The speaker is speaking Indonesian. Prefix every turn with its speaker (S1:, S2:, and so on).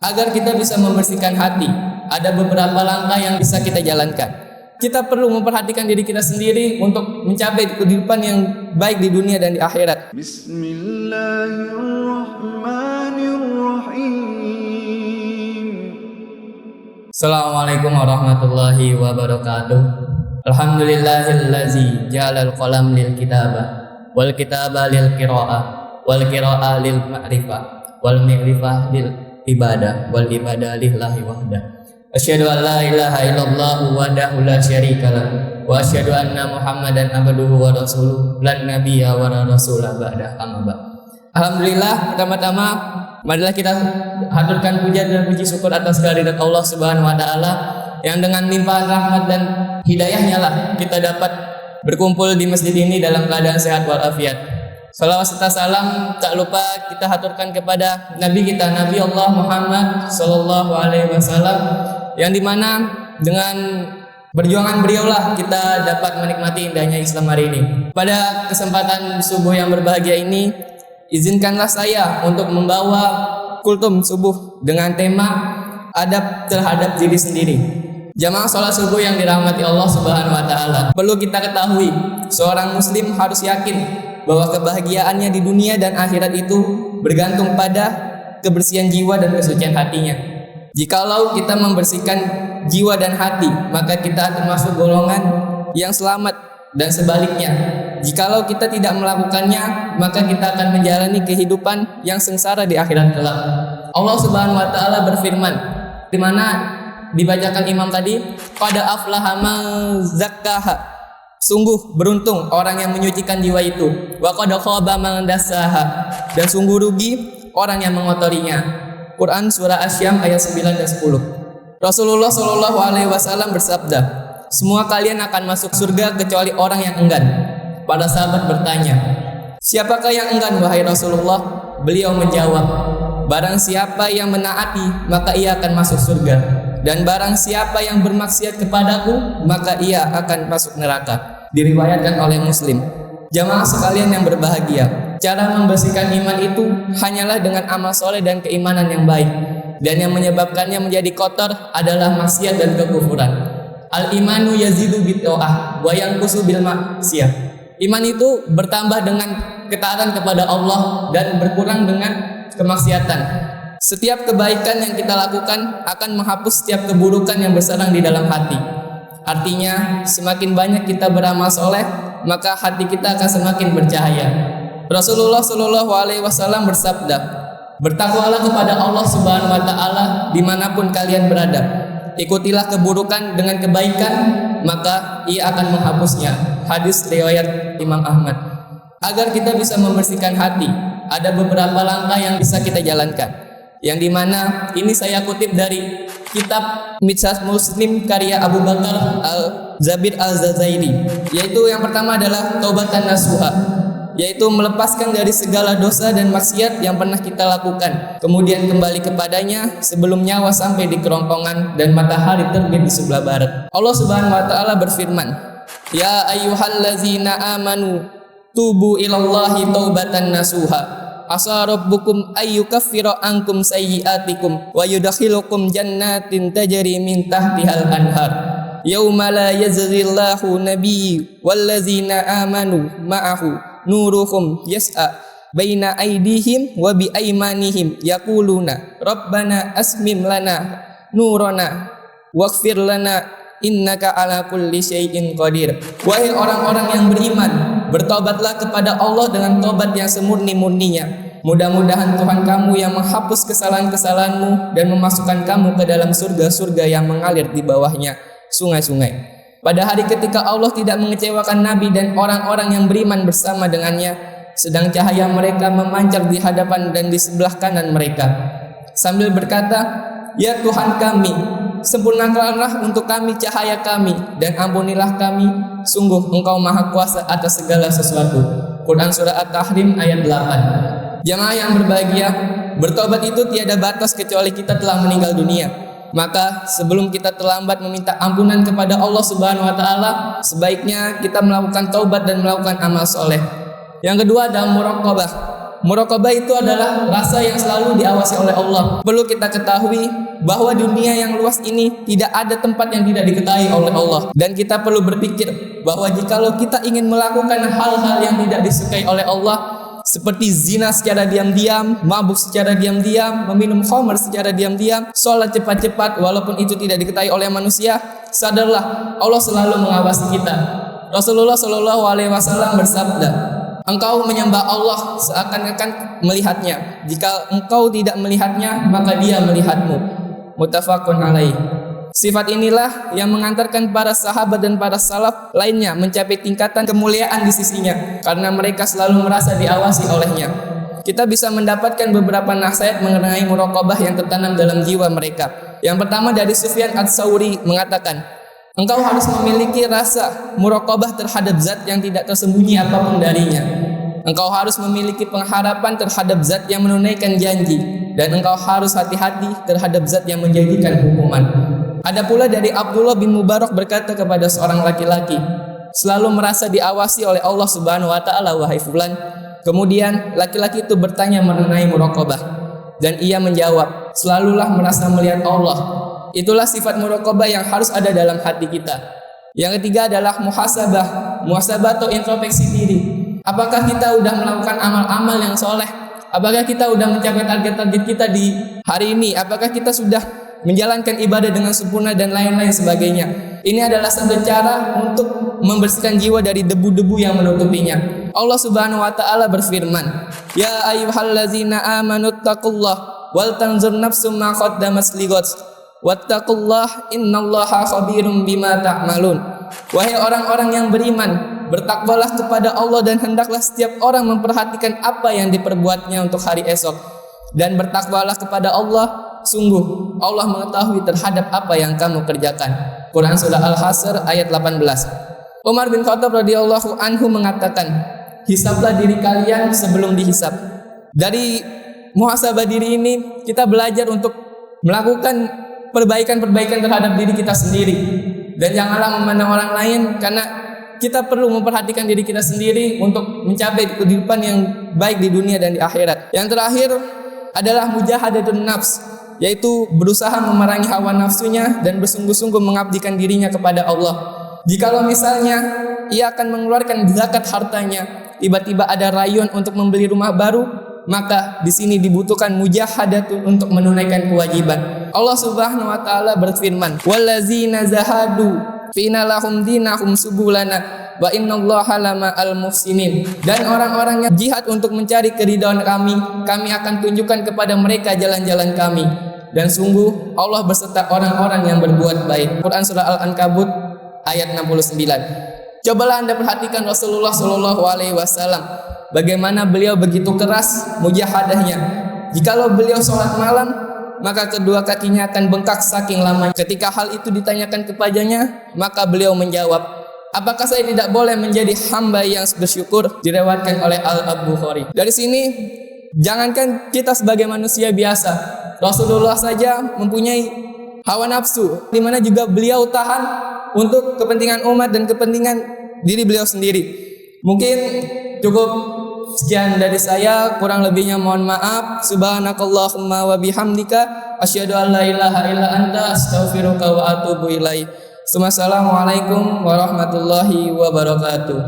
S1: Agar kita bisa membersihkan hati, ada beberapa langkah yang bisa kita jalankan. Kita perlu memperhatikan diri kita sendiri untuk mencapai kehidupan yang baik di dunia dan di akhirat.
S2: Bismillahirrahmanirrahim.
S1: Assalamualaikum warahmatullahi wabarakatuh. Alhamdulillahillazi ja'alal qalam lil kitabah wal kitaba lil qira'ah wal qira'ah lil ma'rifah wal ma'rifah lil ibadah wal ibadah lillahi wahdah. Asyhadu an la ilaha illallah wahdahu la syarikalah wa asyhadu anna Muhammadan abduhu wa rasuluhu lan nabiyya wa rasula ba'da amma ba'd. Alhamdulillah, pertama-tama marilah kita haturkan puja dan puji syukur atas kehadirat Allah Subhanahu wa taala yang dengan limpahan rahmat dan hidayahnya lah kita dapat berkumpul di masjid ini dalam keadaan sehat walafiat. Salawat serta salam tak lupa kita haturkan kepada Nabi kita, Nabi Allah Muhammad sallallahu alaihi wasallam, yang dimana dengan perjuangan beliaulah kita dapat menikmati indahnya Islam hari ini. Pada kesempatan subuh yang berbahagia ini, izinkanlah saya untuk membawa kultum subuh dengan tema adab terhadap diri sendiri. Jamaah sholat subuh yang dirahmati Allah Subhanahu wa taala, perlu kita ketahui, seorang muslim harus yakin bahwa kebahagiaannya di dunia dan akhirat itu bergantung pada kebersihan jiwa dan kesucian hatinya. Jikalau kita membersihkan jiwa dan hati, maka kita termasuk golongan yang selamat, dan sebaliknya, jikalau kita tidak melakukannya, maka kita akan menjalani kehidupan yang sengsara di akhirat kelak. Allah Subhanahu wa taala berfirman, di mana dibacakan imam tadi, pada aflaha man zakkaha, sungguh beruntung orang yang menyucikan jiwa itu, wa qad khaba man dassaha, dan sungguh rugi orang yang mengotorinya. Quran surah Asy-Syams ayat 9 dan 10. Rasulullah sallallahu alaihi wasallam bersabda, semua kalian akan masuk surga kecuali orang yang enggan. Para sahabat bertanya, siapakah yang enggan wahai Rasulullah? Beliau menjawab, barang siapa yang menaati maka ia akan masuk surga, dan barang siapa yang bermaksiat kepadaku maka ia akan masuk neraka. Diriwayatkan oleh Muslim. Jamaah sekalian yang berbahagia, cara membersihkan iman itu hanyalah dengan amal soleh dan keimanan yang baik, dan yang menyebabkannya menjadi kotor adalah maksiat dan kekufuran. Al-imanu yazidu bitta'ah wa yanqusu bil maksiyah. Iman itu bertambah dengan ketaatan kepada Allah dan berkurang dengan kemaksiatan. Setiap kebaikan yang kita lakukan akan menghapus setiap keburukan yang bersarang di dalam hati. Artinya, semakin banyak kita beramal soleh, maka hati kita akan semakin bercahaya. Rasulullah Shallallahu Alaihi Wasallam bersabda, bertakwalah kepada Allah Subhanahu Wa Taala dimanapun kalian berada. Ikutilah keburukan dengan kebaikan, maka ia akan menghapusnya. Hadis riwayat Imam Ahmad. Agar kita bisa membersihkan hati, ada beberapa langkah yang bisa kita jalankan, yang dimana ini saya kutip dari kitab Mishkat Muslim karya Abu Bakar Al-Zabir Al-Zazairi, yaitu yang pertama adalah taubatan nasuha, yaitu melepaskan dari segala dosa dan maksiat yang pernah kita lakukan, kemudian kembali kepadanya sebelum nyawa sampai di kerongkongan dan matahari terbit di sebelah barat. Allah Subhanahu wa taala berfirman, ya ayyuhallazina amanu tubu ilallahi taubatan nasuha asa rabbukum ayyukaffira ankum sayyi'atikum wa yudkhilukum jannatin tajri min tahtihal anhar yauma la yazghillahu nabiyyi wallazina amanu ma'ahu nuruhum yas'a baina aydihim wa bi aymanihim yaquluna rabbana asmim lana nurana waghfir lana innaka ala kulli syai'in qadir. Wahai orang-orang yang beriman, bertobatlah kepada Allah dengan tobat yang semurni-murninya. Mudah-mudahan Tuhan kamu yang menghapus kesalahan-kesalahanmu dan memasukkan kamu ke dalam surga-surga yang mengalir di bawahnya sungai-sungai. Pada hari ketika Allah tidak mengecewakan Nabi dan orang-orang yang beriman bersama dengannya, sedang cahaya mereka memancar di hadapan dan di sebelah kanan mereka, sambil berkata, ya Tuhan kami, sempurnakanlah untuk kami cahaya kami dan ampunilah kami, sungguh Engkau maha kuasa atas segala sesuatu. Quran surah At-Tahrim ayat 8. Jamaah yang berbahagia, bertobat itu tiada batas kecuali kita telah meninggal dunia. Maka sebelum kita terlambat meminta ampunan kepada Allah Subhanahu wa taala, sebaiknya kita melakukan taubat dan melakukan amal soleh. Yang kedua adalah muraqabah, Muraqabah itu adalah rasa yang selalu diawasi oleh Allah. Perlu kita ketahui bahwa dunia yang luas ini tidak ada tempat yang tidak diketahui oleh Allah. Dan kita perlu berpikir bahwa jikalau kita ingin melakukan hal-hal yang tidak disukai oleh Allah, seperti zina secara diam-diam, mabuk secara diam-diam, meminum khamr secara diam-diam, sholat cepat-cepat walaupun itu tidak diketahui oleh manusia, sadarlah Allah selalu mengawasi kita. Rasulullah Shallallahu Alaihi Wasallam bersabda, engkau menyembah Allah seakan-akan melihatnya. Jika engkau tidak melihatnya, maka dia melihatmu. Muttafaqun alaih. Sifat inilah yang mengantarkan para sahabat dan para salaf lainnya mencapai tingkatan kemuliaan di sisinya, karena mereka selalu merasa diawasi olehnya. Kita bisa mendapatkan beberapa nasihat mengenai muraqabah yang tertanam dalam jiwa mereka. Yang pertama dari Sufyan Ats-Tsauri mengatakan, engkau harus memiliki rasa muraqabah terhadap zat yang tidak tersembunyi apapun darinya. Engkau harus memiliki pengharapan terhadap zat yang menunaikan janji, dan engkau harus hati-hati terhadap zat yang menjanjikan hukuman. Ada pula dari Abdullah bin Mubarak berkata kepada seorang laki-laki, selalu merasa diawasi oleh Allah Subhanahu wa taala, wahai fulan. Kemudian laki-laki itu bertanya mengenai muraqabah, dan ia menjawab, selalulah merasa melihat Allah. Itulah sifat muraqabah yang harus ada dalam hati kita. Yang ketiga adalah muhasabah. Muhasabah atau introspeksi diri. Apakah kita sudah melakukan amal-amal yang soleh? Apakah kita sudah mencapai target-target kita di hari ini? Apakah kita sudah menjalankan ibadah dengan sempurna dan lain-lain sebagainya? Ini adalah satu cara untuk membersihkan jiwa dari debu-debu yang menutupinya. Allah Subhanahu wa taala berfirman, ya ayyuhallazina amanu taqullaha wal tanzur nafsum ma qaddamat lighad wattaqullah innallaha khabirum bima ta'malun. Wahai orang-orang yang beriman, bertakwalah kepada Allah dan hendaklah setiap orang memperhatikan apa yang diperbuatnya untuk hari esok. Dan bertakwalah kepada Allah, sungguh Allah mengetahui terhadap apa yang kamu kerjakan. Quran surah Al-Hasr ayat 18. Umar bin Khattab radhiyallahu anhu mengatakan, hisablah diri kalian sebelum dihisab. Dari muhasabah diri ini kita belajar untuk melakukan perbaikan-perbaikan terhadap diri kita sendiri, dan janganlah memandang orang lain, karena kita perlu memperhatikan diri kita sendiri untuk mencapai kehidupan yang baik di dunia dan di akhirat. Yang terakhir adalah mujahadatun nafs, yaitu berusaha memerangi hawa nafsunya dan bersungguh-sungguh mengabdikan dirinya kepada Allah. Jikalau misalnya ia akan mengeluarkan zakat hartanya, tiba-tiba ada rayuan untuk membeli rumah baru, maka di sini dibutuhkan mujahadatun untuk menunaikan kewajiban. Allah Subhanahu wa taala berfirman, wallazina zahadu fina lahum dinahum subulana wa innallaha lama'al muhsinin. Dan orang-orang yang jihad untuk mencari keridhaan kami akan tunjukkan kepada mereka jalan-jalan kami, dan sungguh Allah berserta orang-orang yang berbuat baik. Quran surah Al-Ankabut ayat 69. Cobalah Anda perhatikan Rasulullah Shallallahu Alaihi Wasallam, bagaimana beliau begitu keras mujahadahnya. Jikalau beliau sholat malam, maka kedua kakinya akan bengkak saking lamanya. Ketika hal itu ditanyakan kepadanya, maka beliau menjawab, apakah saya tidak boleh menjadi hamba yang bersyukur? Diriwayatkan oleh Al-Bukhari. Dari sini, jangankan kita sebagai manusia biasa, Rasulullah saja mempunyai hawa nafsu, di mana juga beliau tahan untuk kepentingan umat dan kepentingan diri beliau sendiri. Mungkin cukup sekian dari saya, kurang lebihnya mohon maaf. Subhanakallahumma wa bihamdika asyhadu an la ilaha illa anta astaghfiruka wa atubu ilaik. Wassalamualaikum warahmatullahi wabarakatuh.